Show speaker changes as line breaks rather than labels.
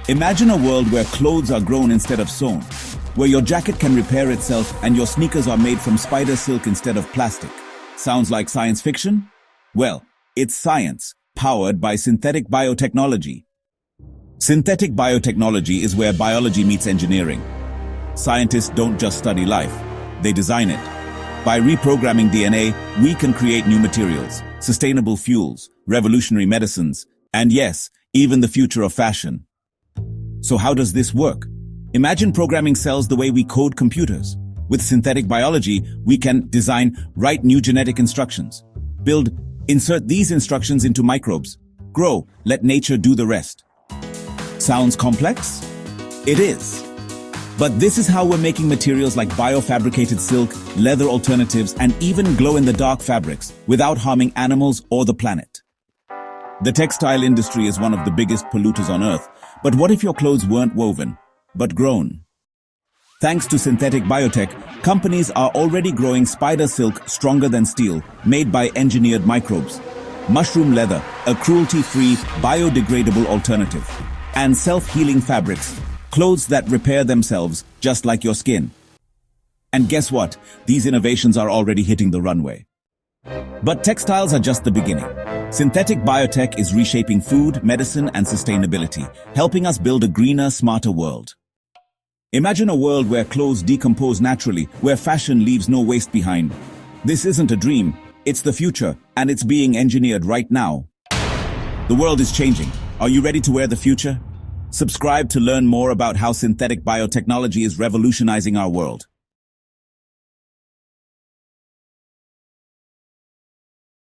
Imagine a world where clothes are grown instead of sewn, where your jacket can repair itself and your sneakers are made from spider silk instead of plastic. Sounds like science fiction? Well, it's science, powered by synthetic biotechnology. Synthetic biotechnology is where biology meets engineering. Scientists don't just study life, they design it. By reprogramming DNA, we can create new materials, sustainable fuels, revolutionary medicines, and yes, even the future of fashion. So how does this work? Imagine programming cells the way we code computers. With synthetic biology, we can design, write new genetic instructions, insert these instructions into microbes, grow, let nature do the rest. Sounds complex? It is. But this is how we're making materials like biofabricated silk, leather alternatives, and even glow-in-the-dark fabrics without harming animals or the planet. The textile industry is one of the biggest polluters on Earth, but what if your clothes weren't woven, but grown? Thanks to synthetic biotech, companies are already growing spider silk stronger than steel, made by engineered microbes, mushroom leather, a cruelty-free, biodegradable alternative, and self-healing fabrics, clothes that repair themselves just like your skin. And guess what? These innovations are already hitting the runway. But textiles are just the beginning. Synthetic biotech is reshaping food, medicine, and sustainability, helping us build a greener, smarter world. Imagine a world where clothes decompose naturally, where fashion leaves no waste behind. This isn't a dream, it's the future, and it's being engineered right now. The world is changing. Are you ready to wear the future? Subscribe to learn more about how synthetic biotechnology is revolutionizing our world.